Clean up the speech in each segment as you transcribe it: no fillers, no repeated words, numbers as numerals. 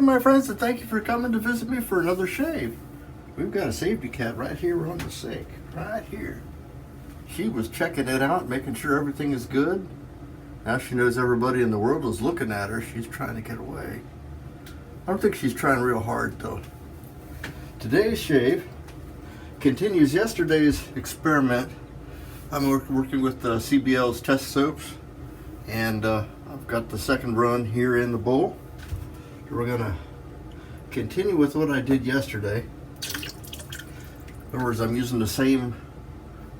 My friends, and thank you for coming to visit me for another shave. We've got a safety cat right here on the sink, right here. She was checking it out, making sure everything is good. Now she knows everybody in the world is looking at her. She's trying to get away. I don't think she's trying real hard though. Today's shave continues yesterday's experiment. I'm working with CBL's test soaps, and I've got the second run here in the bowl. We're gonna continue with what I did yesterday. In other words, I'm using the same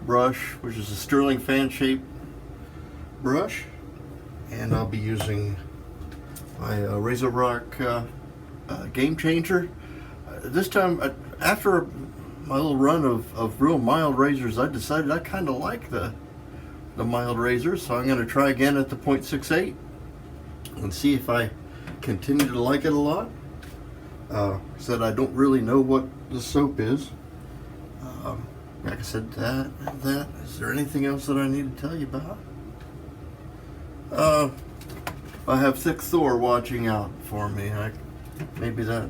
brush, which is a Sterling fan shaped brush, and I'll be using my Razor Rock GameChanger. This time, after my little run of real mild razors, I decided I kind of like the mild razors, so I'm going to try again at the 0.68 and see if I continue to like it a lot. Said I don't really know what the soap is. Like I said, that. Is there anything else that I need to tell you about? I have Thick Thor watching out for me. Maybe that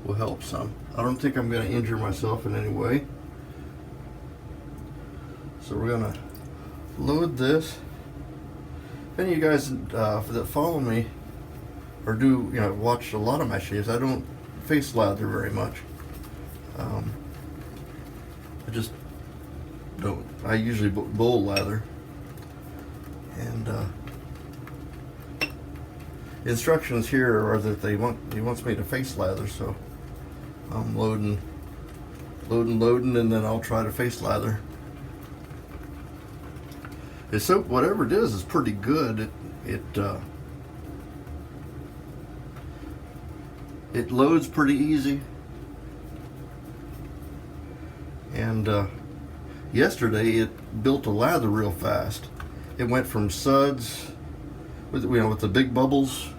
will help some. I don't think I'm going to injure myself in any way. So we're going to load this. If any of you guys that follow me or do, watch a lot of my shaves, I don't face lather very much. I just don't. I usually bowl lather. And the instructions here are that he wants me to face lather, so I'm loading, and then I'll try to face lather. The soap, whatever it is pretty good. It loads pretty easy. And yesterday it built a lather real fast. It went from suds with the big bubbles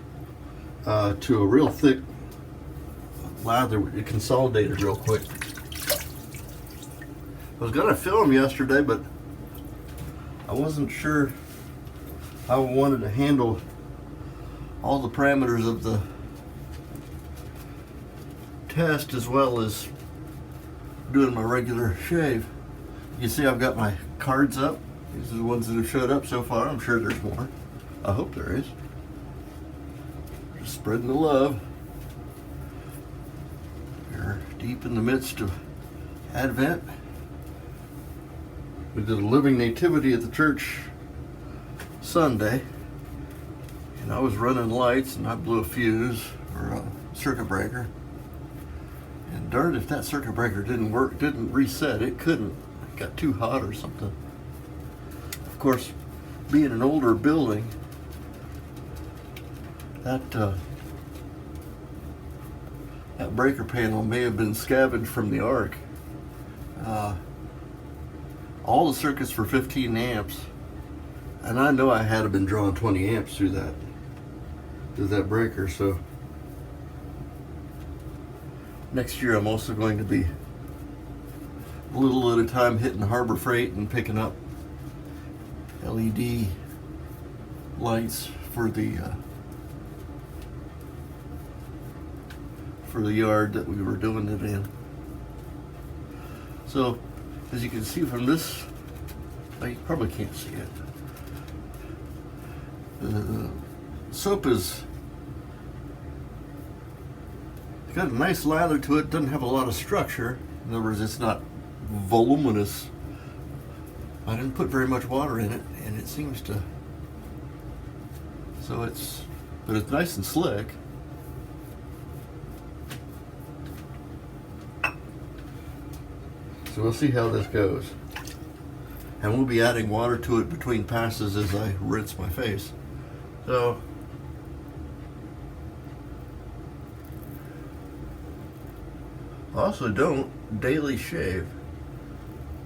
to a real thick lather. It consolidated real quick. I was gonna film yesterday, but I wasn't sure how I wanted to handle all the parameters of the test as well as doing my regular shave. You can see I've got my cards up. These are the ones that have showed up so far. I'm sure there's more. I hope there is. Just spreading the love. We're deep in the midst of Advent. We did a living nativity at the church Sunday, and I was running lights and I blew a fuse or a circuit breaker. And darn if that circuit breaker didn't reset. It couldn't. It got too hot or something. Of course, being an older building, that breaker panel may have been scavenged from the arc. All the circuits were 15 amps, and I know I had to been drawing 20 amps through that breaker. So next year I'm also going to be a little at a time hitting Harbor Freight and picking up LED lights for the yard that we were doing it in. So as you can see from this, you probably can't see it. The soap is got a nice lather to it. Doesn't have a lot of structure. In other words, it's not voluminous. I didn't put very much water in it, and it seems to. But it's nice and slick. So we'll see how this goes. And we'll be adding water to it between passes as I rinse my face. So I also don't daily shave.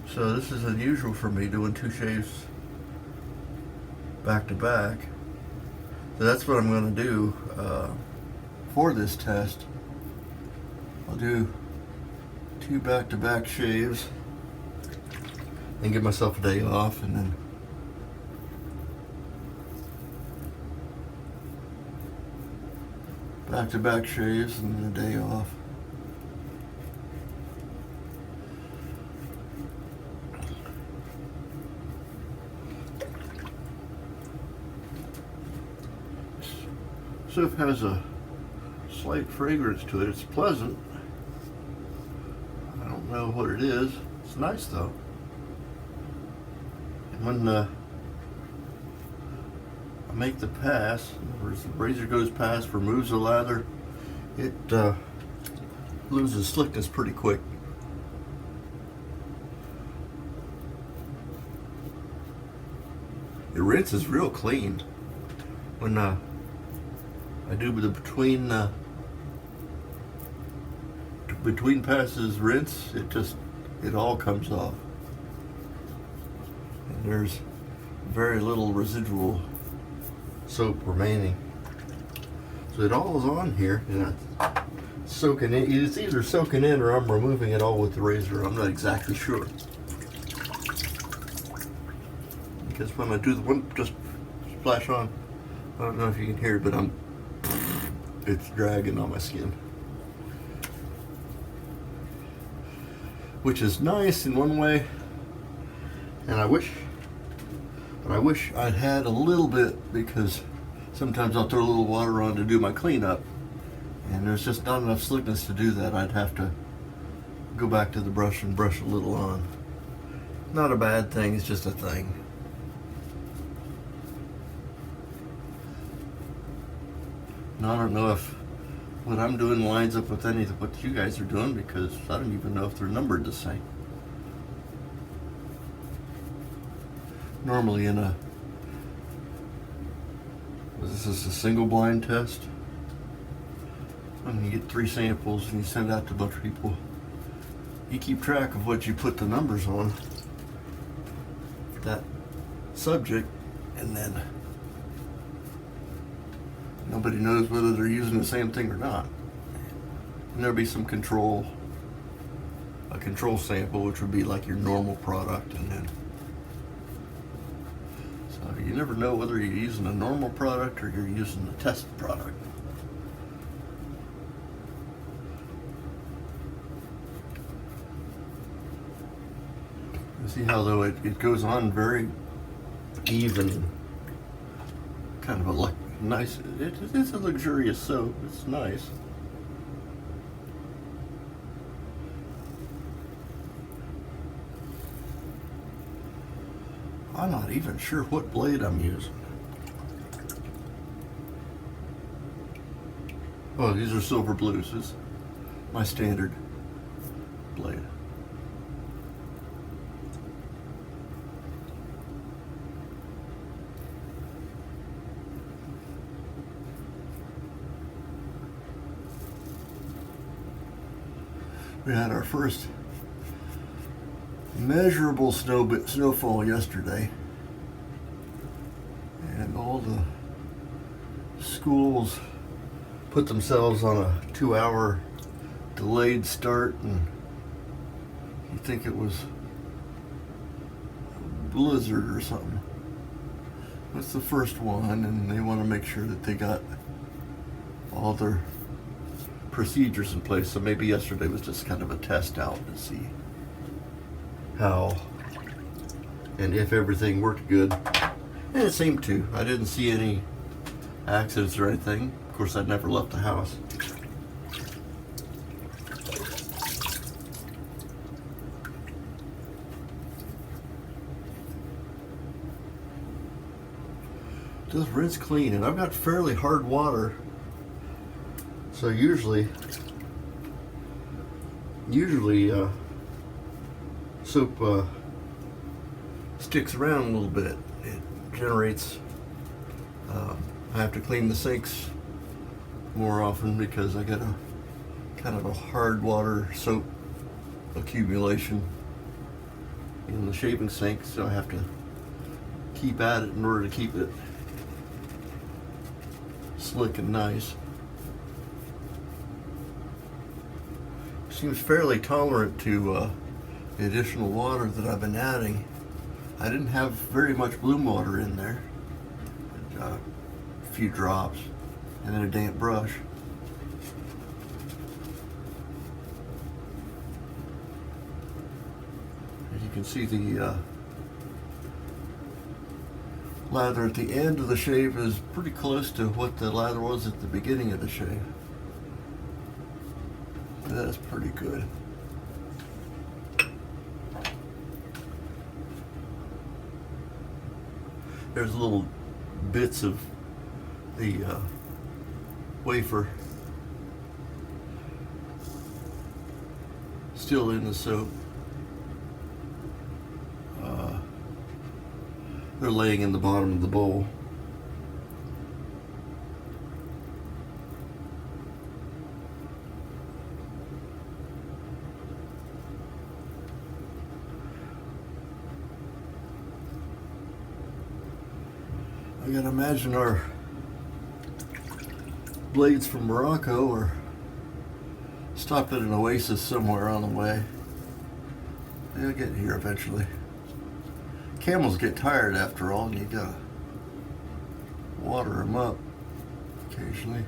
So this is unusual for me, doing 2 shaves back to back. So that's what I'm going to do for this test. I'll do 2 back-to-back shaves and give myself a day off, and then back-to-back shaves and then a day off. Soap has a slight fragrance to it. It's pleasant. I don't know what it is. It's nice though. And when I make the pass, as the razor goes past, removes the lather, it loses slickness pretty quick. It rinses real clean. When I do the between passes rinse, it all comes off. And there's very little residual soap remaining. So it all is on here, and it's soaking in. It's either soaking in or I'm removing it all with the razor. I'm not exactly sure. Because when I do the one just splash on, I don't know if you can hear it, but it's dragging on my skin. Which is nice in one way, and I wish I'd had a little bit, because sometimes I'll throw a little water on to do my cleanup, and there's just not enough slickness to do that. I'd have to go back to the brush and brush a little on. Not a bad thing, it's just a thing. Now, I don't know if what I'm doing lines up with any of what you guys are doing, because I don't even know if they're numbered the same. Normally when this is a single blind test, when you get 3 samples and you send out to a bunch of people, you keep track of what you put the numbers on that subject, and then nobody knows whether they're using the same thing or not. And there'll be some a control sample, which would be like your normal product, and then so you never know whether you're using a normal product or you're using a test product. You see how though it goes on very even, kind of a nice, it's a luxurious soap. It's nice. I'm not even sure what blade I'm using. Oh, these are silver blues. This is my standard blade. We had our first measurable snowfall yesterday, and all the schools put themselves on a 2-hour delayed start, and you think it was a blizzard or something. That's the first one, and they want to make sure that they got all their procedures in place. So maybe yesterday was just kind of a test out to see how and if everything worked good. And it seemed to. I didn't see any accidents or anything. Of course, I'd never left the house. Just rinse clean, and I've got fairly hard water. So usually soap sticks around a little bit. It generates, I have to clean the sinks more often because I got a kind of a hard water soap accumulation in the shaving sink, so I have to keep at it in order to keep it slick and nice. Seems fairly tolerant to the additional water that I've been adding. I didn't have very much bloom water in there. A few drops and then a damp brush. can see the lather at the end of the shave is pretty close to what the lather was at the beginning of the shave. That's pretty good. There's little bits of the wafer still in the soap. They're laying in the bottom of the bowl. I gotta imagine our blades from Morocco are stopped at an oasis somewhere on the way. They'll get here eventually. Camels get tired after all, and you gotta water them up occasionally.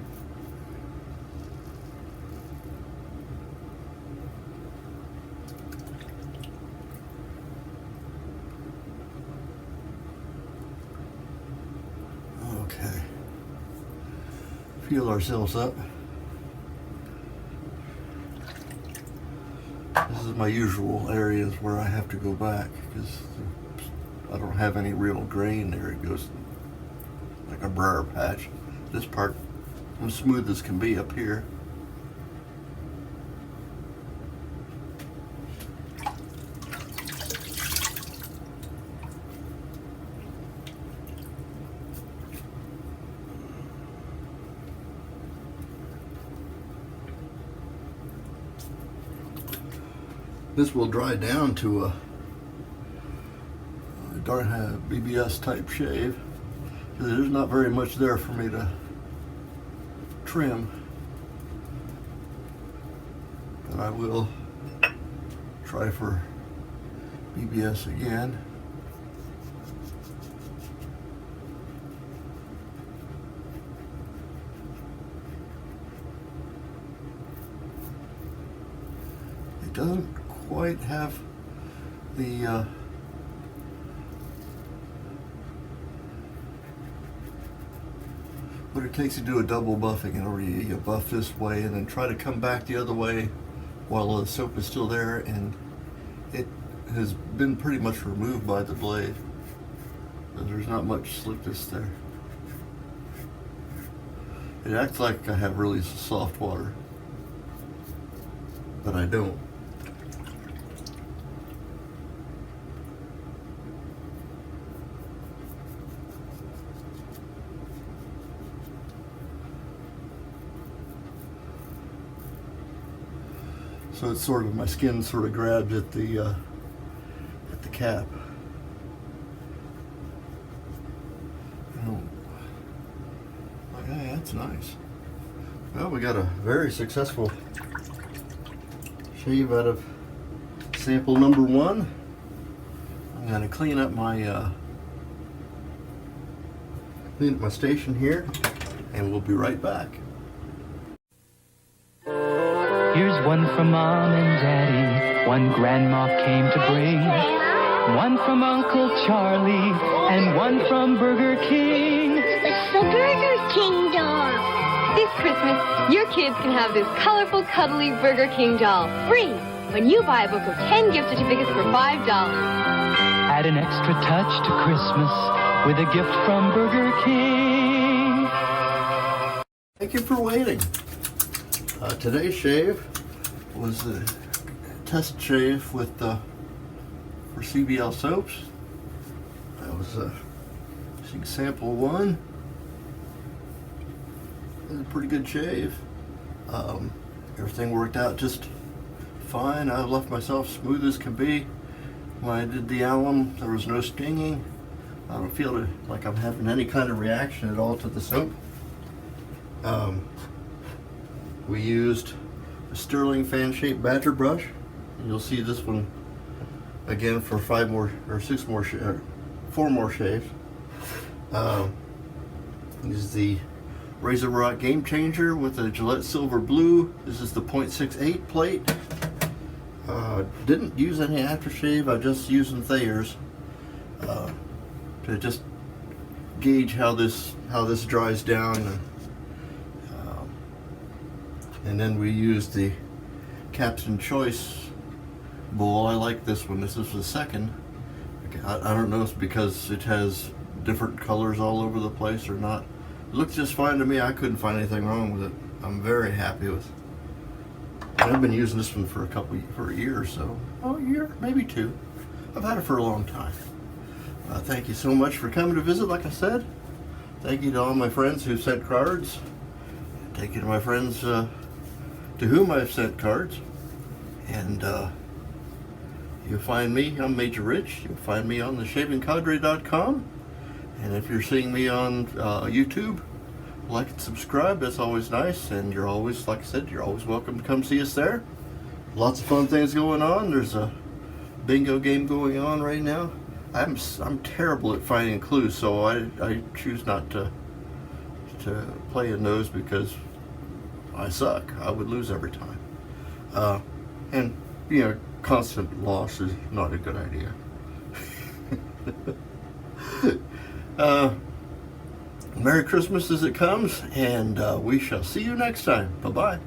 Okay. Feel ourselves up. This is my usual areas where I have to go back because I don't have any real grain there. It goes like a briar patch. This part, I'm smooth as can be up here. This will dry down to a BBS type shave. There's not very much there for me to trim, but I will try for BBS again. It doesn't quite have the what it takes to do a double buffing. You know, you buff this way and then try to come back the other way while the soap is still there, and it has been pretty much removed by the blade. There's not much slickness there. It acts like I have really soft water, but I don't. So it's sort of, my skin sort of grabbed at the cap. Oh, okay, that's nice. Well, we got a very successful shave out of sample number 1. I'm gonna clean up my station here, and we'll be right back. Here's one from Mom and Daddy, one Grandma came to bring, one from Uncle Charlie, and one from Burger King. It's the Burger King doll. This Christmas, your kids can have this colorful, cuddly Burger King doll free when you buy a book of 10 gift certificates for $5. Add an extra touch to Christmas with a gift from Burger King. Thank you for waiting. Today's shave was a test shave with for CBL soaps. That was using sample 1. It was a pretty good shave. Everything worked out just fine. I left myself smooth as can be. When I did the alum, there was no stinging. I don't feel like I'm having any kind of reaction at all to the soap. We used a Sterling fan-shaped badger brush. And you'll see this one again for 4 more shaves. This is the Razor Rock Game Changer with a Gillette Silver Blue. This is the .68 plate. Didn't use any aftershave. I just using Thayer's to just gauge how this dries down, and then we used the Captain Choice bowl. I like this one. This is the second. I don't know if it's because it has different colors all over the place or not. It looks just fine to me. I couldn't find anything wrong with it. I'm very happy with it. And I've been using this one for a year or so. Oh, a year, maybe two. I've had it for a long time. Thank you so much for coming to visit, like I said. Thank you to all my friends who sent cards. Thank you to my friends to whom I've sent cards. And you'll find me, I'm Major Rich. You'll find me on theshavingcadre.com. And if you're seeing me on YouTube, like and subscribe. That's always nice. And you're always, like I said, you're always welcome to come see us there. Lots of fun things going on. There's a bingo game going on right now. I'm terrible at finding clues, so I choose not to play in those because I suck. I would lose every time. And constant loss is not a good idea. Merry Christmas as it comes, and we shall see you next time. Bye-bye.